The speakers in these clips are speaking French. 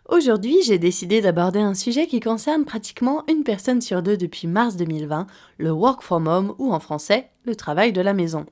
Aujourd'hui, j'ai décidé d'aborder un sujet qui concerne pratiquement une personne sur deux depuis mars 2020, le work from home ou en français, le travail de la maison.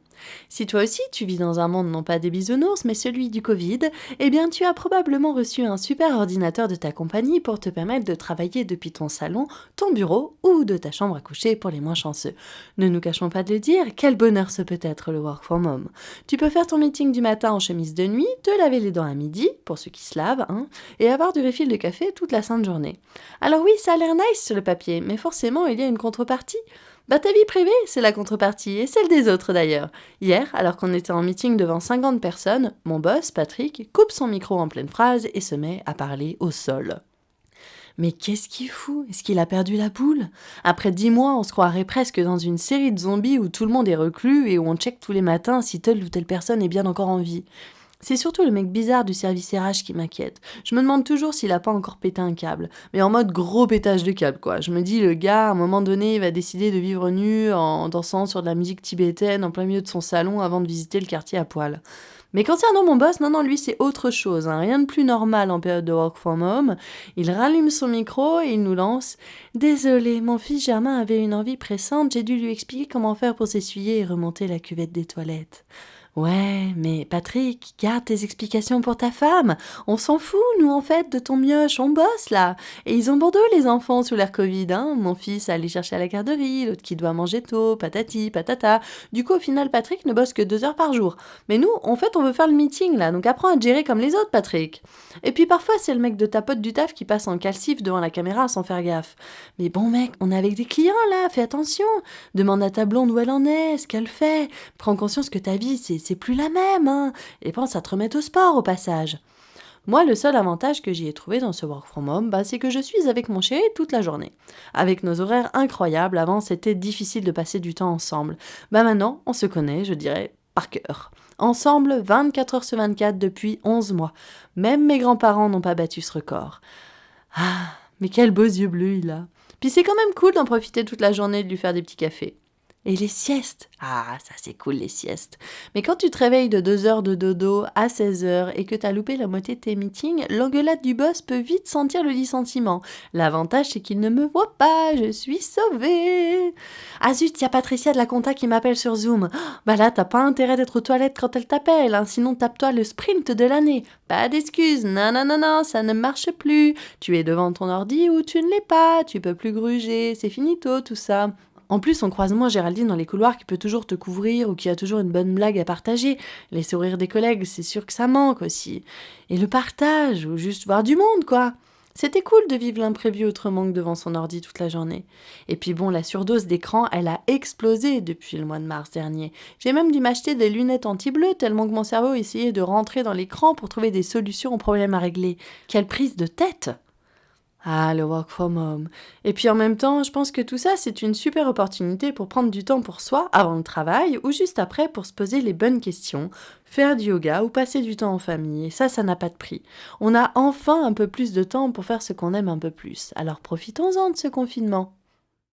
Si toi aussi tu vis dans un monde non pas des bisounours mais celui du Covid, eh bien tu as probablement reçu un super ordinateur de ta compagnie pour te permettre de travailler depuis ton salon, ton bureau ou de ta chambre à coucher pour les moins chanceux. Ne nous cachons pas de le dire, quel bonheur ce peut être le work from home. Tu peux faire ton meeting du matin en chemise de nuit, te laver les dents à midi, pour ceux qui se lavent, hein, et avoir du refill de café toute la sainte journée. Alors oui, ça a l'air nice sur le papier, mais forcément il y a une contrepartie. Bah ta vie privée, c'est la contrepartie, et celle des autres d'ailleurs. Hier, alors qu'on était en meeting devant 50 personnes, mon boss, Patrick, coupe son micro en pleine phrase et se met à parler au sol. Mais qu'est-ce qu'il fout? Est-ce qu'il a perdu la boule? Après 10 mois, on se croirait presque dans une série de zombies où tout le monde est reclus et où on check tous les matins si telle ou telle personne est bien encore en vie. C'est surtout le mec bizarre du service RH qui m'inquiète. Je me demande toujours s'il a pas encore pété un câble. Mais en mode gros pétage de câble, quoi. Je me dis, le gars, à un moment donné, il va décider de vivre nu en dansant sur de la musique tibétaine en plein milieu de son salon avant de visiter le quartier à poil. Mais concernant mon boss, non, lui, c'est autre chose. Hein. Rien de plus normal en période de work from home. Il rallume son micro et il nous lance « Désolé, mon fils Germain avait une envie pressante. J'ai dû lui expliquer comment faire pour s'essuyer et remonter la cuvette des toilettes. » Ouais, mais Patrick, garde tes explications pour ta femme. On s'en fout, nous, en fait, de ton mioche, on bosse, là. Et ils ont Bordeaux, les enfants, sous l'air Covid, hein. Mon fils a allé chercher à la garderie, l'autre qui doit manger tôt, patati, patata. Du coup, au final, Patrick ne bosse que 2 heures par jour. Mais nous, en fait, on veut faire le meeting, là, donc apprends à te gérer comme les autres, Patrick. Et puis parfois, c'est le mec de ta pote du taf qui passe en calcif devant la caméra sans faire gaffe. Mais bon, mec, on est avec des clients, là, fais attention. Demande à ta blonde où elle en est, ce qu'elle fait. Prends conscience que ta vie, c'est plus la même, hein. Et pense à te remettre au sport, au passage. Moi, le seul avantage que j'y ai trouvé dans ce work from home, c'est que je suis avec mon chéri toute la journée. Avec nos horaires incroyables, avant, c'était difficile de passer du temps ensemble. Maintenant, on se connaît, je dirais, par cœur. Ensemble, 24 heures sur 24 depuis 11 mois. Même mes grands-parents n'ont pas battu ce record. Ah, mais quels beaux yeux bleus il a. Puis c'est quand même cool d'en profiter toute la journée et de lui faire des petits cafés. Et les siestes. Ah, ça c'est cool les siestes. Mais quand tu te réveilles de 2 heures de dodo à 16 heures et que t'as loupé la moitié de tes meetings, l'engueulade du boss peut vite sentir le dissentiment. L'avantage c'est qu'il ne me voit pas, je suis sauvée. Ah zut, y a Patricia de la compta qui m'appelle sur Zoom. Bah là, t'as pas intérêt d'être aux toilettes quand elle t'appelle, hein, sinon tape-toi le sprint de l'année. Pas d'excuses, non, non, non, non, ça ne marche plus. Tu es devant ton ordi ou tu ne l'es pas, tu peux plus gruger, c'est finito tout ça. En plus, on croise moins Géraldine dans les couloirs qui peut toujours te couvrir ou qui a toujours une bonne blague à partager. Les sourires des collègues, c'est sûr que ça manque aussi. Et le partage, ou juste voir du monde, quoi. C'était cool de vivre l'imprévu autrement que devant son ordi toute la journée. Et puis bon, la surdose d'écran, elle a explosé depuis le mois de mars dernier. J'ai même dû m'acheter des lunettes anti-bleu tellement que mon cerveau essayait de rentrer dans l'écran pour trouver des solutions aux problèmes à régler. Quelle prise de tête! Ah, le work from home. Et puis en même temps, je pense que tout ça, c'est une super opportunité pour prendre du temps pour soi avant le travail ou juste après pour se poser les bonnes questions, faire du yoga ou passer du temps en famille. Et ça n'a pas de prix. On a enfin un peu plus de temps pour faire ce qu'on aime un peu plus. Alors profitons-en de ce confinement.